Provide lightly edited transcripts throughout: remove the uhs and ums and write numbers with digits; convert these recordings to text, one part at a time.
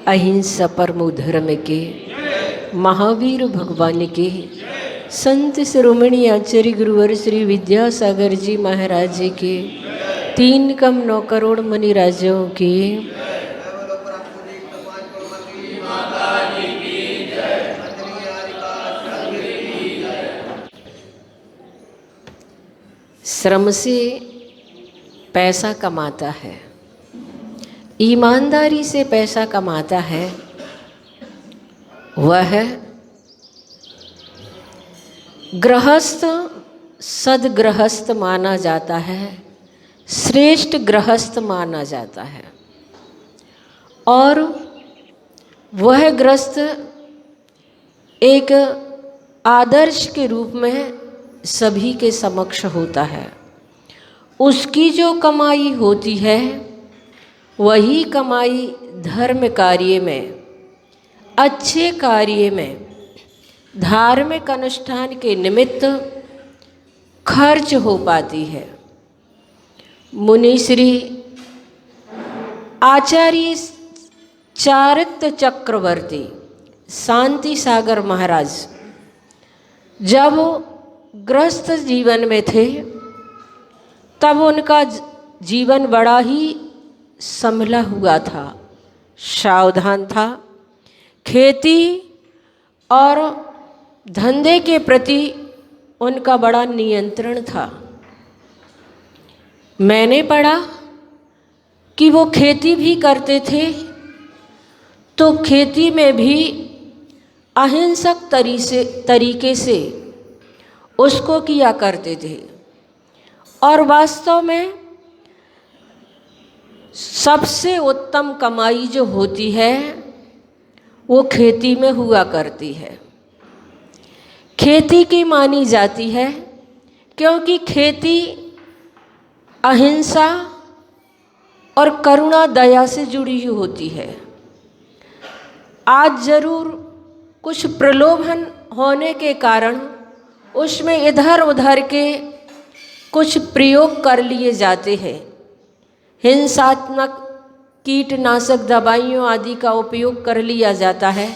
अहिंसा परमो धर्म के, महावीर भगवान के, संत शिरोमणि आचार्य गुरुवर श्री विद्यासागर जी महाराज जी के, 3 करोड़ मुनिराजों के, श्रम से पैसा कमाता है, ईमानदारी से पैसा कमाता है, वह गृहस्थ सदगृहस्थ माना जाता है, श्रेष्ठ गृहस्थ माना जाता है। और वह गृहस्थ एक आदर्श के रूप में सभी के समक्ष होता है। उसकी जो कमाई होती है वही कमाई धर्म कार्य में, अच्छे कार्य में, धार्मिक अनुष्ठान के निमित्त खर्च हो पाती है। मुनिश्री आचार्य चारित्र चक्रवर्ती शांति सागर महाराज जब गृहस्थ जीवन में थे तब उनका जीवन बड़ा ही संभला हुआ था, सावधान था। खेती और धंधे के प्रति उनका बड़ा नियंत्रण था। मैंने पढ़ा कि वो खेती भी करते थे तो खेती में भी अहिंसक तरीके से उसको किया करते थे। और वास्तव में सबसे उत्तम कमाई जो होती है वो खेती में हुआ करती है। खेती की मानी जाती है क्योंकि खेती अहिंसा और करुणा दया से जुड़ी हुई होती है। आज जरूर कुछ प्रलोभन होने के कारण उसमें इधर उधर के कुछ प्रयोग कर लिए जाते हैं। हिंसात्मक कीटनाशक दवाइयों आदि का उपयोग कर लिया जाता है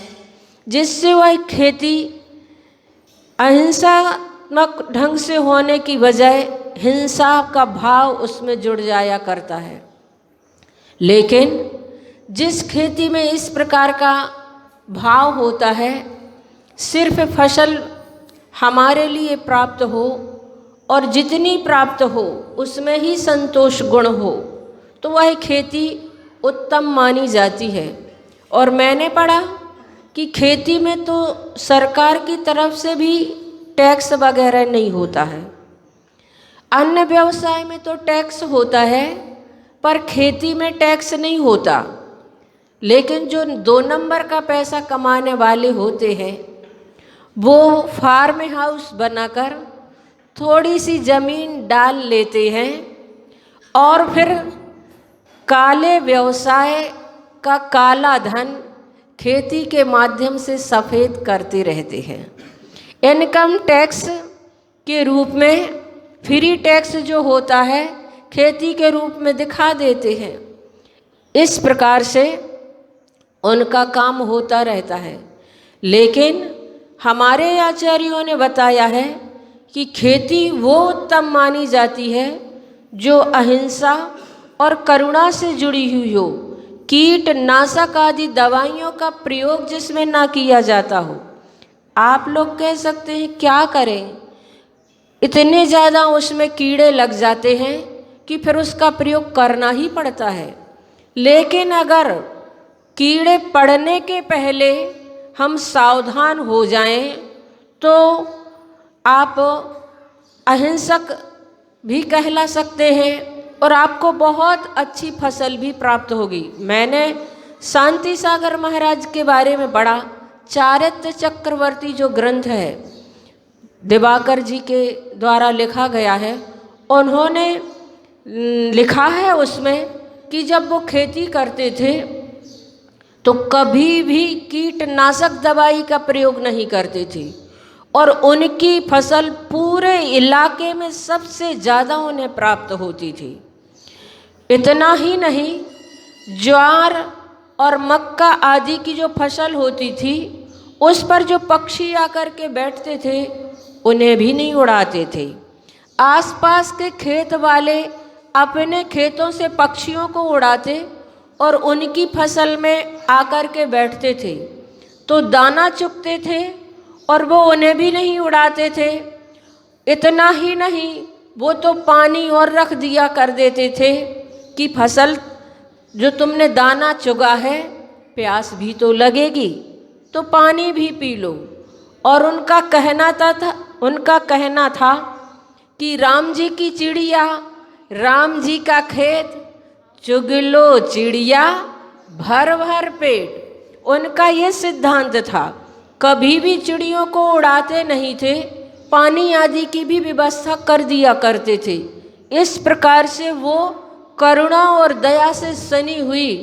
जिससे वह खेती अहिंसात्मक ढंग से होने की बजाय हिंसा का भाव उसमें जुड़ जाया करता है। लेकिन जिस खेती में इस प्रकार का भाव होता है, सिर्फ फसल हमारे लिए प्राप्त हो और जितनी प्राप्त हो उसमें ही संतोष गुण हो, तो वह खेती उत्तम मानी जाती है। और मैंने पढ़ा कि खेती में तो सरकार की तरफ से भी टैक्स वगैरह नहीं होता है। अन्य व्यवसाय में तो टैक्स होता है पर खेती में टैक्स नहीं होता। लेकिन जो 2 नंबर का पैसा कमाने वाले होते हैं वो फार्म हाउस बनाकर थोड़ी सी ज़मीन डाल लेते हैं और फिर काले व्यवसाय का काला धन खेती के माध्यम से सफ़ेद करते रहते हैं। इनकम टैक्स के रूप में फ्री टैक्स जो होता है खेती के रूप में दिखा देते हैं। इस प्रकार से उनका काम होता रहता है। लेकिन हमारे आचार्यों ने बताया है कि खेती वो उत्तम मानी जाती है जो अहिंसा और करुणा से जुड़ी हुई हो, कीटनाशक आदि दवाइयों का प्रयोग जिसमें ना किया जाता हो। आप लोग कह सकते हैं क्या करें, इतने ज़्यादा उसमें कीड़े लग जाते हैं कि फिर उसका प्रयोग करना ही पड़ता है। लेकिन अगर कीड़े पड़ने के पहले हम सावधान हो जाएं तो आप अहिंसक भी कहला सकते हैं और आपको बहुत अच्छी फसल भी प्राप्त होगी। मैंने शांति सागर महाराज के बारे में पढ़ा। चारित्र चक्रवर्ती जो ग्रंथ है दिवाकर जी के द्वारा लिखा गया है, उन्होंने लिखा है उसमें कि जब वो खेती करते थे तो कभी भी कीटनाशक दवाई का प्रयोग नहीं करते थे और उनकी फसल पूरे इलाके में सबसे ज़्यादा उन्हें प्राप्त होती थी। इतना ही नहीं, ज्वार और मक्का आदि की जो फसल होती थी उस पर जो पक्षी आकर के बैठते थे उन्हें भी नहीं उड़ाते थे। आसपास के खेत वाले अपने खेतों से पक्षियों को उड़ाते और उनकी फसल में आकर के बैठते थे तो दाना चुगते थे और वो उन्हें भी नहीं उड़ाते थे। इतना ही नहीं, वो तो पानी और रख दिया कर देते थे कि फसल जो तुमने दाना चुगा है प्यास भी तो लगेगी तो पानी भी पी लो। और उनका कहना था कि राम जी की चिड़िया, राम जी का खेत, चुग लो चिड़िया भर भर पेट। उनका ये सिद्धांत था। कभी भी चिड़ियों को उड़ाते नहीं थे, पानी आदि की भी व्यवस्था कर दिया करते थे। इस प्रकार से वो करुणा और दया से सनी हुई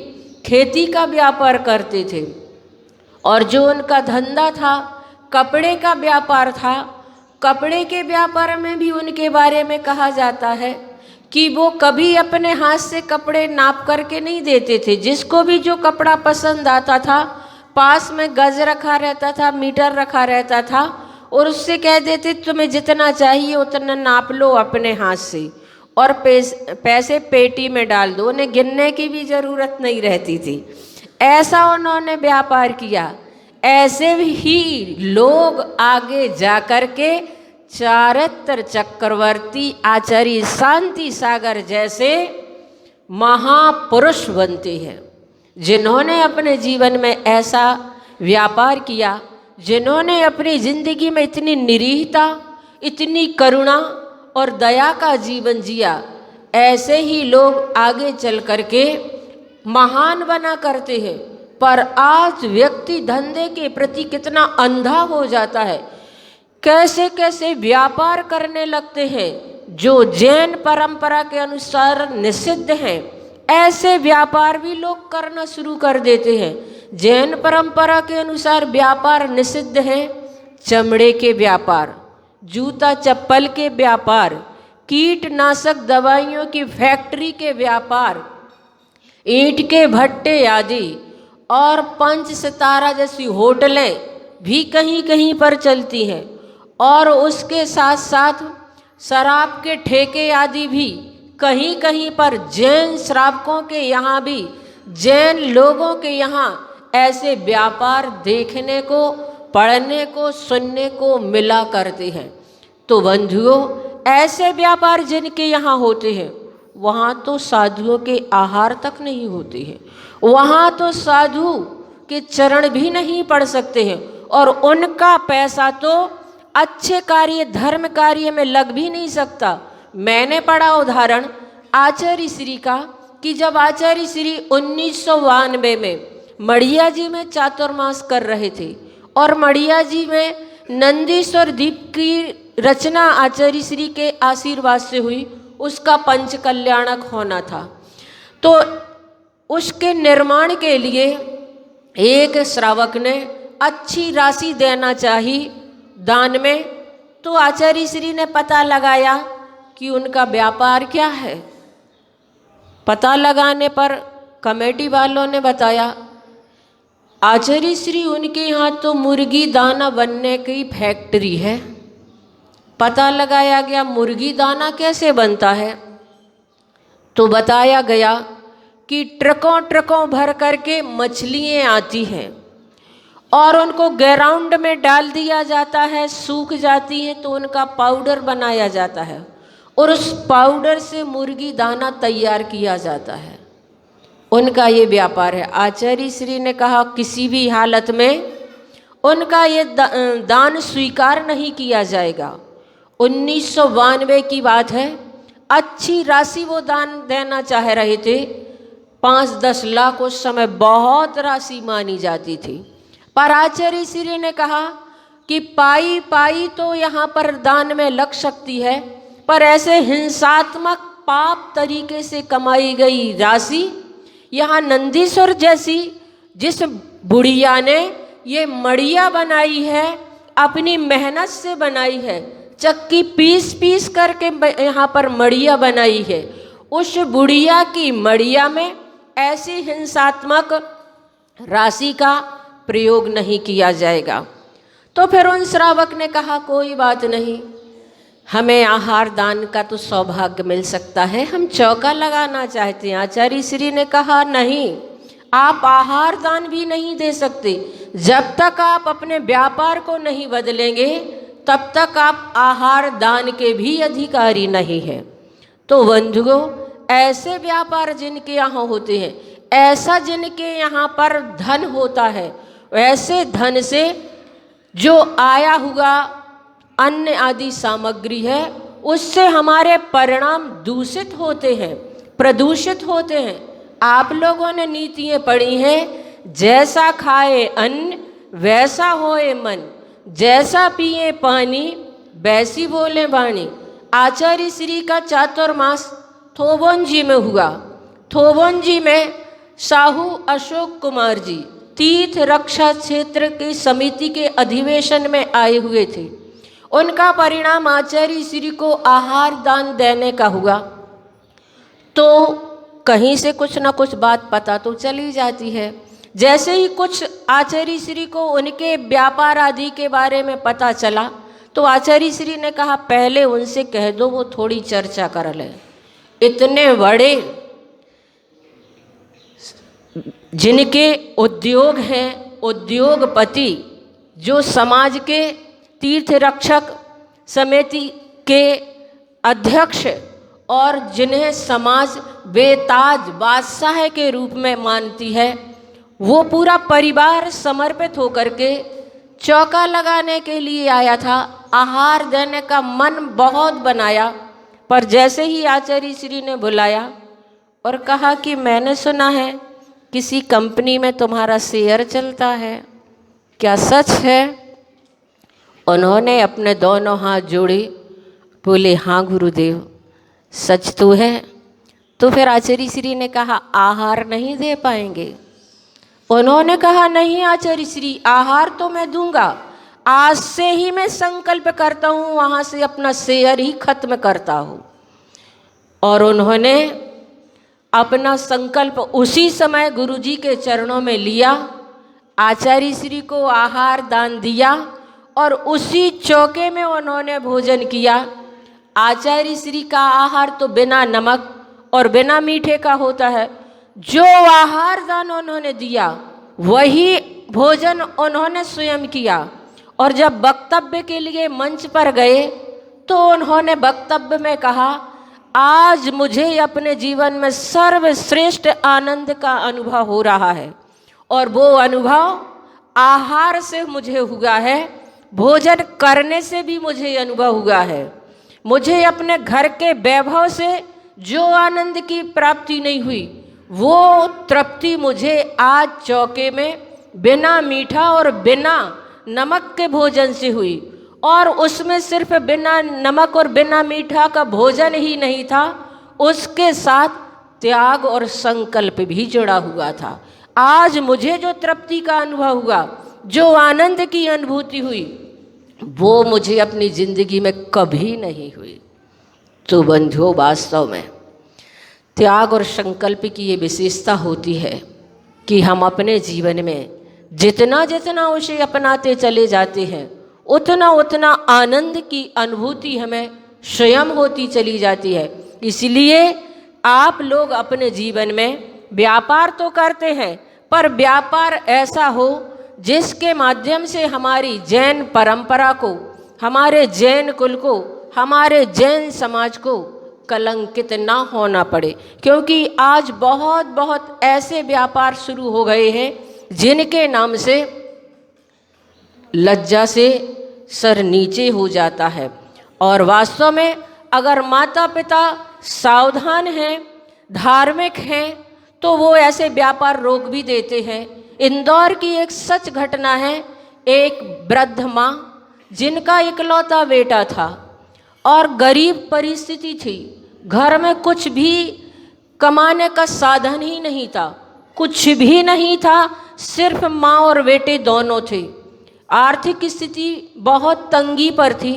खेती का व्यापार करते थे। और जो उनका धंधा था कपड़े का व्यापार था, कपड़े के व्यापार में भी उनके बारे में कहा जाता है कि वो कभी अपने हाथ से कपड़े नाप करके नहीं देते थे। जिसको भी जो कपड़ा पसंद आता था पास में गज रखा रहता था, मीटर रखा रहता था और उससे कह देते तुम्हें जितना चाहिए उतना नाप लो अपने हाथ से और पैसे पेटी में डाल दो। उन्हें गिनने की भी ज़रूरत नहीं रहती थी। ऐसा उन्होंने व्यापार किया। ऐसे ही लोग आगे जा कर के चारित्र चक्रवर्ती आचार्य शांति सागर जैसे महापुरुष बनते हैं, जिन्होंने अपने जीवन में ऐसा व्यापार किया, जिन्होंने अपनी जिंदगी में इतनी निरीहता, इतनी करुणा और दया का जीवन जिया। ऐसे ही लोग आगे चल करके महान बना करते हैं। पर आज व्यक्ति धंधे के प्रति कितना अंधा हो जाता है, कैसे कैसे व्यापार करने लगते हैं जो जैन परंपरा के अनुसार निषिद्ध हैं। ऐसे व्यापार भी लोग करना शुरू कर देते हैं। जैन परंपरा के अनुसार व्यापार निषिद्ध है। चमड़े के व्यापार, जूता चप्पल के व्यापार, कीटनाशक दवाइयों की फैक्ट्री के व्यापार, ईंट के भट्टे आदि और 5 सितारा जैसी होटलें भी कहीं कहीं पर चलती हैं। और उसके साथ साथ शराब के ठेके आदि भी कहीं कहीं पर जैन श्रावकों के यहाँ भी, जैन लोगों के यहाँ ऐसे व्यापार देखने को, पढ़ने को, सुनने को मिला करते हैं। तो बंधुओं, ऐसे व्यापार जिनके यहाँ होते हैं वहाँ तो साधुओं के आहार तक नहीं होते हैं, वहाँ तो साधु के चरण भी नहीं पड़ सकते हैं और उनका पैसा तो अच्छे कार्य, धर्म कार्य में लग भी नहीं सकता। मैंने पढ़ा उदाहरण आचार्य श्री का कि जब आचार्य श्री 1992 में मड़िया जी में चातुर्मास कर रहे थे और मड़िया जी में नंदीश्वर दीप की रचना आचार्य श्री के आशीर्वाद से हुई, उसका पंच कल्याणक होना था। तो उसके निर्माण के लिए एक श्रावक ने अच्छी राशि देना चाहिए दान में। तो आचार्य श्री ने पता लगाया कि उनका व्यापार क्या है। पता लगाने पर कमेटी वालों ने बताया आचार्य श्री उनके यहाँ तो मुर्गी दाना बनने की फैक्ट्री है। पता लगाया गया मुर्गी दाना कैसे बनता है, तो बताया गया कि ट्रकों ट्रकों भर करके मछलियाँ आती हैं और उनको ग्राउंड में डाल दिया जाता है, सूख जाती हैं तो उनका पाउडर बनाया जाता है और उस पाउडर से मुर्गी दाना तैयार किया जाता है। उनका ये व्यापार है। आचार्य श्री ने कहा किसी भी हालत में उनका ये दान स्वीकार नहीं किया जाएगा। 1992 की बात है। अच्छी राशि वो दान देना चाह रहे थे, 5-10 लाख उस समय बहुत राशि मानी जाती थी। पर आचार्य श्री ने कहा कि पाई पाई तो यहाँ पर दान में लग सकती है, पर ऐसे हिंसात्मक पाप तरीके से कमाई गई राशि यहाँ नंदीश्वर जैसी जिस बुढ़िया ने ये मड़िया बनाई है, अपनी मेहनत से बनाई है, चक्की पीस पीस करके यहाँ पर मड़िया बनाई है, उस बुढ़िया की मड़िया में ऐसी हिंसात्मक राशि का प्रयोग नहीं किया जाएगा। तो फिर उन श्रावक ने कहा कोई बात नहीं, हमें आहार दान का तो सौभाग्य मिल सकता है, हम चौका लगाना चाहते हैं। आचार्य श्री ने कहा नहीं, आप आहार दान भी नहीं दे सकते। जब तक आप अपने व्यापार को नहीं बदलेंगे तब तक आप आहार दान के भी अधिकारी नहीं हैं। तो बंधुओं, ऐसे व्यापार जिनके यहाँ होते हैं, ऐसा जिनके यहाँ पर धन होता है, वैसे धन से जो आया हुआ अन्न आदि सामग्री है उससे हमारे परिणाम दूषित होते हैं, प्रदूषित होते हैं। आप लोगों ने नीतियाँ पढ़ी हैं, जैसा खाए अन्न वैसा होए मन, जैसा पिए पानी वैसी बोले वाणी। आचार्य श्री का चातुर्मास थोबोंजी में हुआ। थोबोंजी में साहू अशोक कुमार जी तीर्थ रक्षा क्षेत्र की समिति के अधिवेशन में आए हुए थे। उनका परिणाम आचार्य श्री को आहार दान देने का हुआ। तो कहीं से कुछ ना कुछ बात पता तो चली जाती है। जैसे ही कुछ आचार्य श्री को उनके व्यापार आदि के बारे में पता चला तो आचार्य श्री ने कहा पहले उनसे कह दो वो थोड़ी चर्चा कर ले। इतने बड़े जिनके उद्योग हैं, उद्योगपति, जो समाज के तीर्थ रक्षक समिति के अध्यक्ष और जिन्हें समाज बेताज बादशाह के रूप में मानती है, वो पूरा परिवार समर्पित होकर के चौका लगाने के लिए आया था। आहार देने का मन बहुत बनाया, पर जैसे ही आचार्य श्री ने बुलाया और कहा कि मैंने सुना है किसी कंपनी में तुम्हारा शेयर चलता है, क्या सच है? उन्होंने अपने दोनों हाथ जोड़े, बोले हाँ गुरुदेव सच तो है। तो फिर आचार्य श्री ने कहा आहार नहीं दे पाएंगे? उन्होंने कहा नहीं आचार्य श्री, आहार तो मैं दूंगा, आज से ही मैं संकल्प करता हूँ वहाँ से अपना शेयर ही खत्म करता हूँ। और उन्होंने अपना संकल्प उसी समय गुरुजी के चरणों में लिया, आचार्य श्री को आहार दान दिया और उसी चौके में उन्होंने भोजन किया। आचार्य श्री का आहार तो बिना नमक और बिना मीठे का होता है। जो आहार दान उन्होंने दिया वही भोजन उन्होंने स्वयं किया। और जब वक्तव्य के लिए मंच पर गए तो उन्होंने वक्तव्य में कहा आज मुझे अपने जीवन में सर्वश्रेष्ठ आनंद का अनुभव हो रहा है और वो अनुभव आहार से मुझे हुआ है, भोजन करने से भी मुझे अनुभव हुआ है। मुझे अपने घर के वैभव से जो आनंद की प्राप्ति नहीं हुई वो तृप्ति मुझे आज चौके में बिना मीठा और बिना नमक के भोजन से हुई। और उसमें सिर्फ बिना नमक और बिना मीठा का भोजन ही नहीं था, उसके साथ त्याग और संकल्प भी जुड़ा हुआ था। आज मुझे जो तृप्ति का अनुभव हुआ, जो आनंद की अनुभूति हुई, वो मुझे अपनी जिंदगी में कभी नहीं हुई। तो बंधुओं, वास्तव में त्याग और संकल्प की ये विशेषता होती है कि हम अपने जीवन में जितना जितना उसे अपनाते चले जाते हैं उतना उतना आनंद की अनुभूति हमें स्वयं होती चली जाती है। इसलिए आप लोग अपने जीवन में व्यापार तो करते हैं, पर व्यापार ऐसा हो जिसके माध्यम से हमारी जैन परंपरा को, हमारे जैन कुल को, हमारे जैन समाज को कलंकित ना होना पड़े। क्योंकि आज बहुत बहुत ऐसे व्यापार शुरू हो गए हैं जिनके नाम से लज्जा से सर नीचे हो जाता है। और वास्तव में अगर माता पिता सावधान हैं, धार्मिक हैं, तो वो ऐसे व्यापार रोक भी देते हैं। इंदौर की एक सच घटना है। एक वृद्ध माँ जिनका इकलौता बेटा था और गरीब परिस्थिति थी, घर में कुछ भी कमाने का साधन ही नहीं था, कुछ भी नहीं था, सिर्फ माँ और बेटे दोनों थे। आर्थिक स्थिति बहुत तंगी पर थी।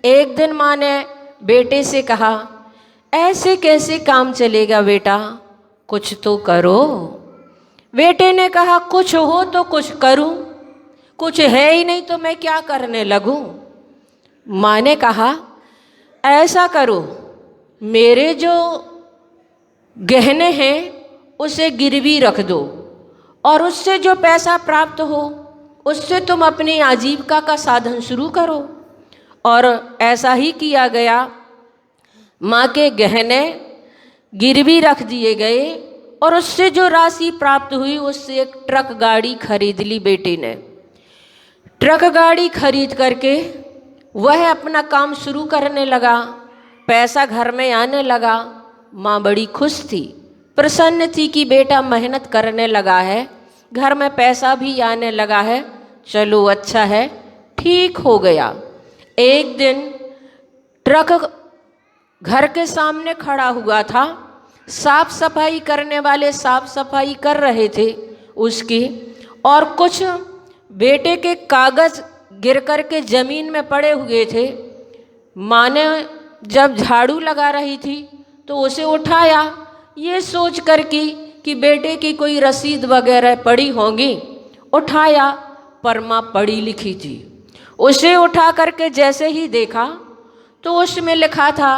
एक दिन माँ ने बेटे से कहा ऐसे कैसे काम चलेगा बेटा, कुछ तो करो। बेटे ने कहा कुछ हो तो कुछ करूं, कुछ है ही नहीं तो मैं क्या करने लगूं। माँ ने कहा ऐसा करो, मेरे जो गहने हैं उसे गिरवी रख दो और उससे जो पैसा प्राप्त हो उससे तुम अपनी आजीविका का साधन शुरू करो। और ऐसा ही किया गया। माँ के गहने गिरवी रख दिए गए और उससे जो राशि प्राप्त हुई उससे एक ट्रक गाड़ी खरीद ली बेटे ने। ट्रक गाड़ी खरीद करके वह अपना काम शुरू करने लगा, पैसा घर में आने लगा। माँ बड़ी खुश थी, प्रसन्न थी कि बेटा मेहनत करने लगा है, घर में पैसा भी आने लगा है, चलो अच्छा है, ठीक हो गया। एक दिन ट्रक घर के सामने खड़ा हुआ था, साफ सफाई करने वाले साफ सफाई कर रहे थे उसकी, और कुछ बेटे के कागज गिर कर के जमीन में पड़े हुए थे। माँ ने जब झाड़ू लगा रही थी तो उसे उठाया, ये सोच कर कि बेटे की कोई रसीद वगैरह पड़ी होंगी। उठाया, पर माँ पढ़ी लिखी थी। उसे उठा करके जैसे ही देखा तो उसमें लिखा था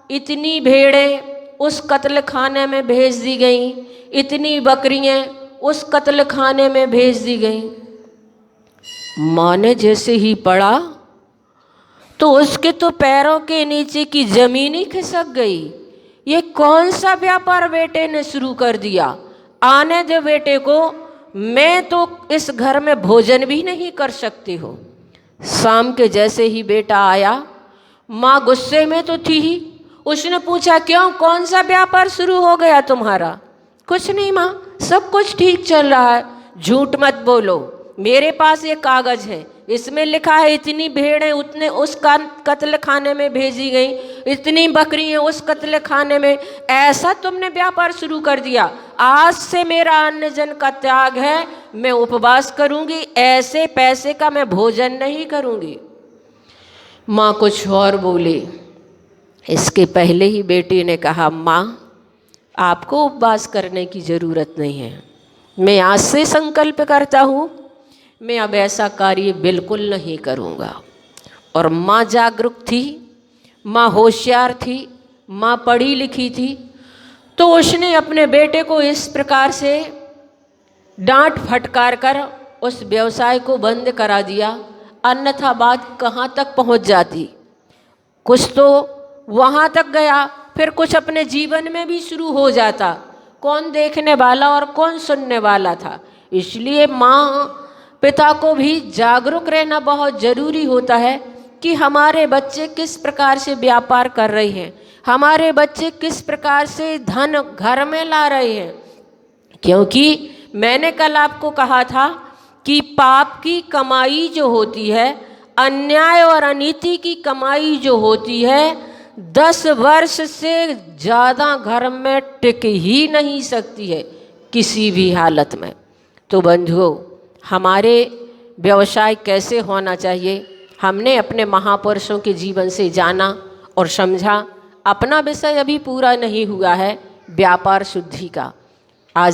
इतनी भेड़ें उस कत्ल खाने में भेज दी गईं, इतनी बकरियां उस कत्ल खाने में भेज दी गईं। माँ ने जैसे ही पढ़ा तो उसके तो पैरों के नीचे की जमीन ही खिसक गई। ये कौन सा व्यापार बेटे ने शुरू कर दिया? आने दे बेटे को, मैं तो इस घर में भोजन भी नहीं कर सकती हूँ। शाम के जैसे ही बेटा आया, माँ गुस्से में तो थी ही। उसने पूछा क्यों, कौन सा व्यापार शुरू हो गया तुम्हारा? कुछ नहीं माँ, सब कुछ ठीक चल रहा है। झूठ मत बोलो, मेरे पास ये कागज है, इसमें लिखा है इतनी भेड़ें उतने उस कत्ल खाने में भेजी गई, इतनी बकरियां उस कत्ल खाने में। ऐसा तुमने व्यापार शुरू कर दिया। आज से मेरा अन्य जन का त्याग है, मैं उपवास करूंगी, ऐसे पैसे का मैं भोजन नहीं करूंगी। माँ कुछ और बोली। इसके पहले ही बेटी ने कहा माँ, आपको उपवास करने की ज़रूरत नहीं है, मैं आज से संकल्प करता हूँ, मैं अब ऐसा कार्य बिल्कुल नहीं करूँगा। और माँ जागरूक थी, माँ होशियार थी, माँ पढ़ी लिखी थी, तो उसने अपने बेटे को इस प्रकार से डांट फटकार कर उस व्यवसाय को बंद करा दिया। अन्यथा बात कहाँ तक पहुँच जाती। कुछ तो वहाँ तक गया, फिर कुछ अपने जीवन में भी शुरू हो जाता। कौन देखने वाला और कौन सुनने वाला था। इसलिए माँ पिता को भी जागरूक रहना बहुत ज़रूरी होता है कि हमारे बच्चे किस प्रकार से व्यापार कर रहे हैं, हमारे बच्चे किस प्रकार से धन घर में ला रहे हैं। क्योंकि मैंने कल आपको कहा था कि पाप की कमाई जो होती है, अन्याय और अनीति की कमाई जो होती है, 10 वर्ष से ज़्यादा घर में टिक ही नहीं सकती है किसी भी हालत में। तो बंधुओं, हमारे व्यवसाय कैसे होना चाहिए, हमने अपने महापुरुषों के जीवन से जाना और समझा। अपना विषय अभी पूरा नहीं हुआ है व्यापार शुद्धि का। आज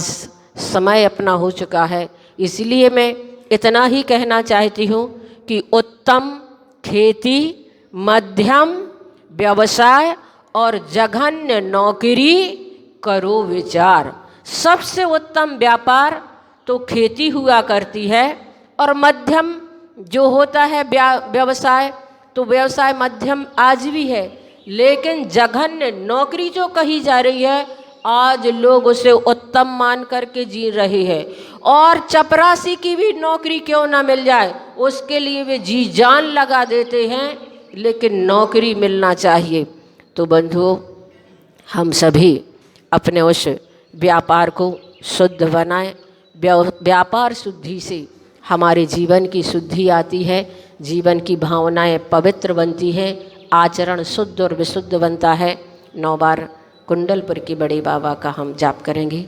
समय अपना हो चुका है, इसलिए मैं इतना ही कहना चाहती हूँ कि उत्तम खेती, मध्यम व्यवसाय और जघन्य नौकरी करो विचार। सबसे उत्तम व्यापार तो खेती हुआ करती है, और मध्यम जो होता है व्यवसाय, तो व्यवसाय मध्यम आज भी है। लेकिन जघन्य नौकरी जो कही जा रही है, आज लोग उसे उत्तम मान करके जी रहे हैं। और चपरासी की भी नौकरी क्यों ना मिल जाए, उसके लिए वे जी जान लगा देते हैं, लेकिन नौकरी मिलना चाहिए। तो बंधुओं, हम सभी अपने उस व्यापार को शुद्ध बनाएं। व्यापार शुद्धि से हमारे जीवन की शुद्धि आती है, जीवन की भावनाएं पवित्र बनती हैं, आचरण शुद्ध और विशुद्ध बनता है। 9 बार कुंडलपुर के बड़े बाबा का हम जाप करेंगे।